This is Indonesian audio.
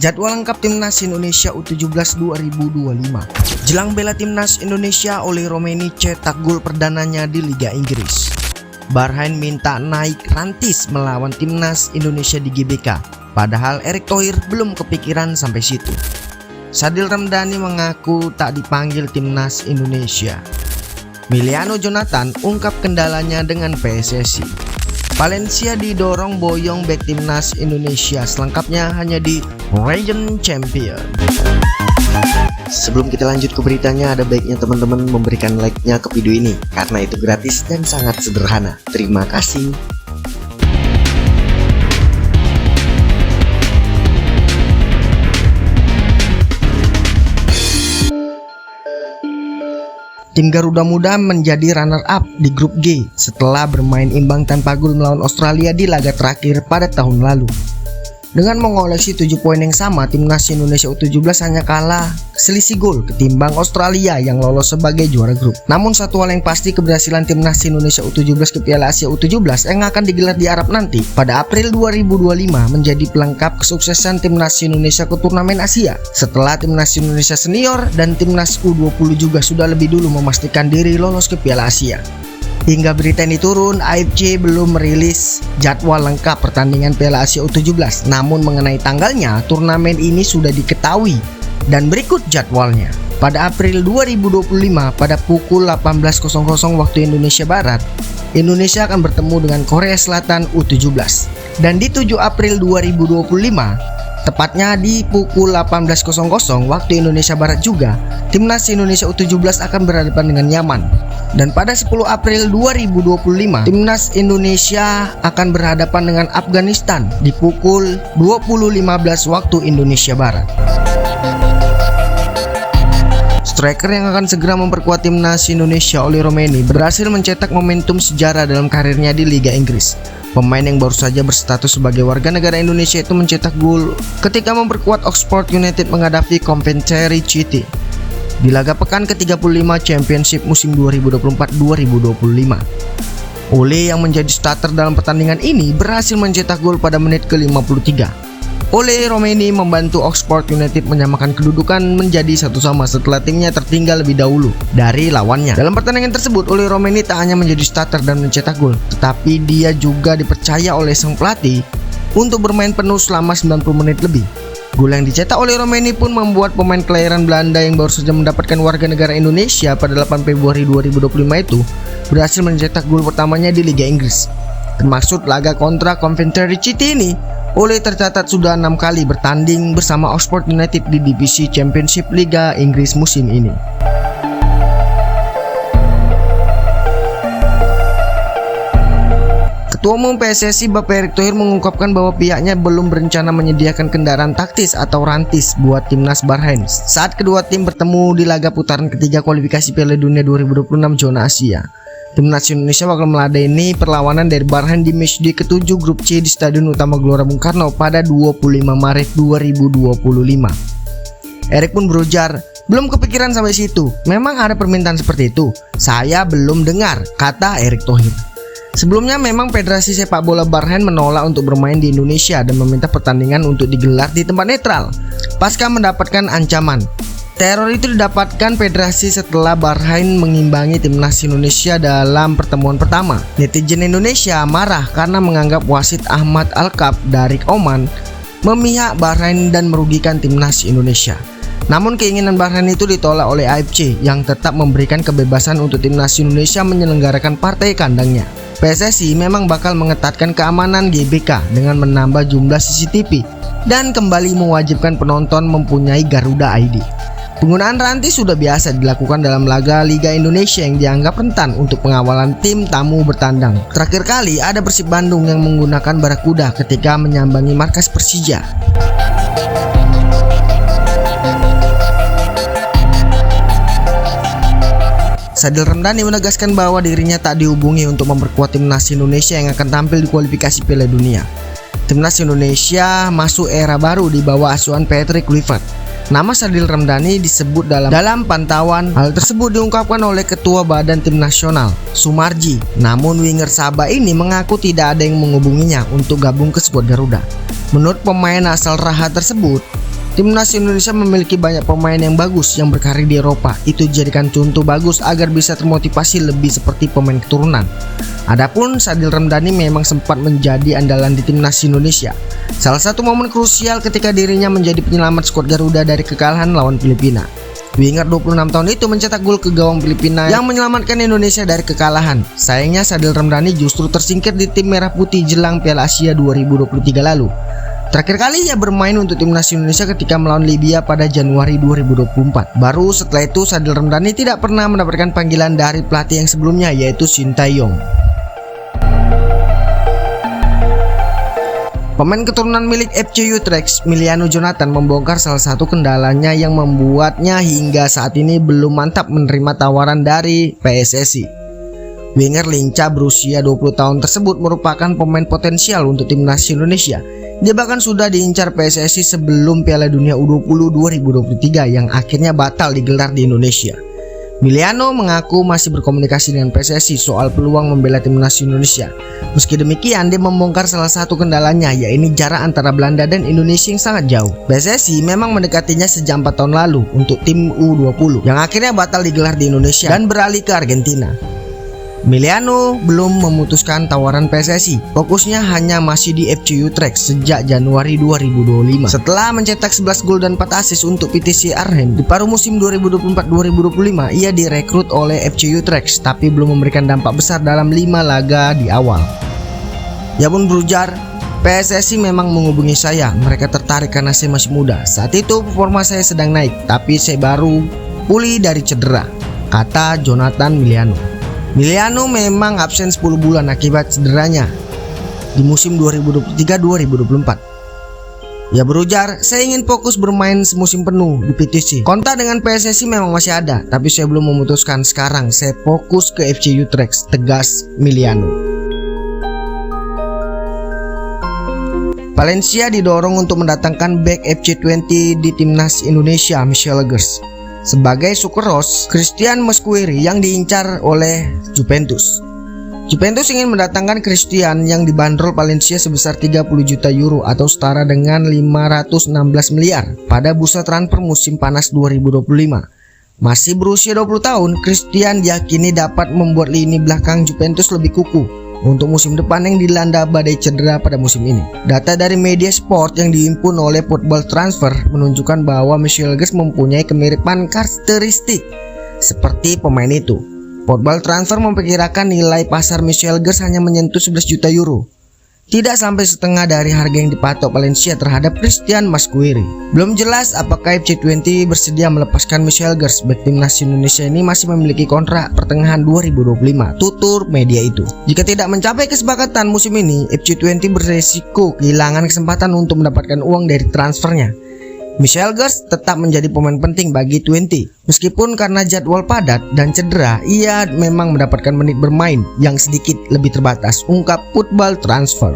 Jadwal lengkap Timnas Indonesia U17 2025. Jelang bela Timnas Indonesia, Oleh Romeni cetak gol perdananya di Liga Inggris. Bahrain minta naik rantis melawan Timnas Indonesia di GBK, padahal Erick Thohir belum kepikiran sampai situ. Sadil Ramdhani mengaku tak dipanggil Timnas Indonesia. Miliano Jonathan ungkap kendalanya dengan PSSI. Valencia didorong boyong bek Timnas Indonesia, selengkapnya hanya di Region Champion. Sebelum kita lanjut ke beritanya, ada baiknya teman-teman memberikan like-nya ke video ini, karena itu gratis dan sangat sederhana. Terima kasih. Tim Garuda Muda menjadi runner-up di grup G setelah bermain imbang tanpa gol melawan Australia di laga terakhir pada tahun lalu. Dengan mengoleksi 7 poin yang sama, Timnas Indonesia U17 hanya kalah selisih gol ketimbang Australia yang lolos sebagai juara grup. Namun satu hal yang pasti, keberhasilan Timnas Indonesia U17 ke Piala Asia U17 yang akan digelar di Arab nanti pada April 2025 menjadi pelengkap kesuksesan Timnas Indonesia ke turnamen Asia. Setelah Timnas Indonesia Senior dan Timnas U20 juga sudah lebih dulu memastikan diri lolos ke Piala Asia. Hingga berita ini turun, AFC belum merilis jadwal lengkap pertandingan Piala Asia U17. Namun mengenai tanggalnya, turnamen ini sudah diketahui dan berikut jadwalnya. Pada April 2025 pada pukul 18.00 waktu Indonesia Barat, Indonesia akan bertemu dengan Korea Selatan U17. Dan di 7 April 2025, tepatnya di pukul 18.00 waktu Indonesia Barat juga, Timnas Indonesia U17 akan berhadapan dengan Yaman. Dan pada 10 April 2025, Timnas Indonesia akan berhadapan dengan Afghanistan di pukul 20.15 waktu Indonesia Barat. Striker yang akan segera memperkuat Timnas Indonesia, Oleh Romeni, berhasil mencetak momentum sejarah dalam karirnya di Liga Inggris. Pemain yang baru saja berstatus sebagai warga negara Indonesia itu mencetak gol ketika memperkuat Oxford United menghadapi Coventry City di laga pekan ke-35 Championship musim 2024-2025. Oleh yang menjadi starter dalam pertandingan ini berhasil mencetak gol pada menit ke-53. Oleh Romeni membantu Oxford United menyamakan kedudukan menjadi 1-1 setelah timnya tertinggal lebih dahulu dari lawannya. Dalam pertandingan tersebut, Oleh Romeni tak hanya menjadi starter dan mencetak gol, tetapi dia juga dipercaya oleh sang pelatih untuk bermain penuh selama 90 menit lebih. Gol yang dicetak oleh Romeni pun membuat pemain kelahiran Belanda yang baru saja mendapatkan warga negara Indonesia pada 8 Februari 2025 itu berhasil mencetak gol pertamanya di Liga Inggris. Termasuk laga kontra Coventry City ini, Oleh tercatat sudah 6 kali bertanding bersama Oxford United di divisi Championship Liga Inggris musim ini. Ketua Umum PSSI Bapak Erick Thohir mengungkapkan bahwa pihaknya belum berencana menyediakan kendaraan taktis atau rantis buat Timnas Bahrain saat kedua tim bertemu di laga putaran ketiga kualifikasi Piala Dunia 2026 zona Asia. Timnas Indonesia bakal meladeni perlawanan dari Bahrain di matchday ke-7 grup C di Stadion Utama Gelora Bung Karno pada 25 Maret 2025. Erick pun berujar, belum kepikiran sampai situ. Memang ada permintaan seperti itu. Saya belum dengar, kata Erick Thohir. Sebelumnya memang Federasi Sepak Bola Bahrain menolak untuk bermain di Indonesia dan meminta pertandingan untuk digelar di tempat netral pasca mendapatkan ancaman. Teror itu didapatkan federasi setelah Bahrain mengimbangi Timnas Indonesia dalam pertemuan pertama. Netizen Indonesia marah karena menganggap wasit Ahmad Al-Kab dari Oman memihak Bahrain dan merugikan Timnas Indonesia. Namun keinginan Bahrain itu ditolak oleh AFC yang tetap memberikan kebebasan untuk Timnas Indonesia menyelenggarakan partai kandangnya. PSSI memang bakal mengetatkan keamanan GBK dengan menambah jumlah CCTV dan kembali mewajibkan penonton mempunyai Garuda ID. Penggunaan rantis sudah biasa dilakukan dalam laga Liga Indonesia yang dianggap rentan untuk pengawalan tim tamu bertandang. Terakhir kali ada Persib Bandung yang menggunakan Barakuda ketika menyambangi markas Persija. Sadil Ramdhani menegaskan bahwa dirinya tak dihubungi untuk memperkuat Timnas Indonesia yang akan tampil di kualifikasi Piala Dunia. Timnas Indonesia masuk era baru di bawah asuhan Patrick Kluivert. Nama Sadil Ramdhani disebut dalam pantauan. Hal tersebut diungkapkan oleh Ketua Badan Tim Nasional, Sumarji. Namun winger Sabah ini mengaku tidak ada yang menghubunginya untuk gabung ke skuad Garuda. Menurut pemain asal Raha tersebut, Timnas Indonesia memiliki banyak pemain yang bagus yang berkarir di Eropa. Itu jadikan contoh bagus agar bisa termotivasi lebih seperti pemain keturunan. Adapun Sadil Ramdhani memang sempat menjadi andalan di Timnas Indonesia. Salah satu momen krusial ketika dirinya menjadi penyelamat skuad Garuda dari kekalahan lawan Filipina. Winger 26 tahun itu mencetak gol ke gawang Filipina yang menyelamatkan Indonesia dari kekalahan. Sayangnya Sadil Ramdhani justru tersingkir di tim merah putih jelang Piala Asia 2023 lalu. Terakhir kali ia bermain untuk Timnas Indonesia ketika melawan Libya pada Januari 2024. Baru setelah itu Sadil Ramdhani tidak pernah mendapatkan panggilan dari pelatih yang sebelumnya, yaitu Shin Tae-yong. Pemain keturunan milik FC Utrecht, Emiliano Jonathan, membongkar salah satu kendalanya yang membuatnya hingga saat ini belum mantap menerima tawaran dari PSSI. Winger lincah berusia 20 tahun tersebut merupakan pemain potensial untuk Timnas Indonesia. Dia bahkan sudah diincar PSSI sebelum Piala Dunia U20 2023 yang akhirnya batal digelar di Indonesia. Emiliano mengaku masih berkomunikasi dengan PSSI soal peluang membela Timnas Indonesia. Meski demikian, dia membongkar salah satu kendalanya, yaitu jarak antara Belanda dan Indonesia yang sangat jauh. PSSI memang mendekatinya sejak 4 tahun lalu untuk tim U20 yang akhirnya batal digelar di Indonesia dan beralih ke Argentina. Emiliano belum memutuskan tawaran PSSI. Fokusnya hanya masih di FC Utrecht sejak Januari 2025. Setelah mencetak 11 gol dan 4 assist untuk PTC Arnhem di paruh musim 2024-2025, ia direkrut oleh FC Utrecht tapi belum memberikan dampak besar dalam 5 laga di awal. Ia pun berujar, PSSI memang menghubungi saya. Mereka tertarik karena saya masih muda. Saat itu performa saya sedang naik, tapi saya baru pulih dari cedera, kata Jonathan Emiliano. Emiliano memang absen 10 bulan akibat cederanya di musim 2023-2024. Ia berujar, saya ingin fokus bermain semusim penuh di PTC. Kontak dengan PSSI memang masih ada, tapi saya belum memutuskan sekarang. Saya fokus ke FC Utrecht, tegas Emiliano. Valencia didorong untuk mendatangkan bek FC20 di Timnas Indonesia, Michel Legers. Sebagai Sukeros, Christian Mosquera yang diincar oleh Juventus. Juventus ingin mendatangkan Christian yang dibanderol Valencia sebesar 30 juta euro atau setara dengan 516 miliar pada bursa transfer musim panas 2025. Masih berusia 20 tahun, Christian diyakini dapat membuat lini belakang Juventus lebih kukuh untuk musim depan yang dilanda badai cedera pada musim ini. Data dari media sport yang dihimpun oleh Football Transfer menunjukkan bahwa Michel Legers mempunyai kemiripan karakteristik seperti pemain itu. Football Transfer memperkirakan nilai pasar Michel Legers hanya menyentuh 11 juta euro. Tidak sampai setengah dari harga yang dipatok Valencia terhadap Christian Mosquera. Belum jelas apakah FC20 bersedia melepaskan Michel Legers. Bek Timnas Indonesia ini masih memiliki kontrak pertengahan 2025, tutur media itu. Jika tidak mencapai kesepakatan musim ini, FC20 beresiko kehilangan kesempatan untuk mendapatkan uang dari transfernya. Michel Legers tetap menjadi pemain penting bagi 20. Meskipun karena jadwal padat dan cedera, ia memang mendapatkan menit bermain yang sedikit lebih terbatas, ungkap Football Transfer.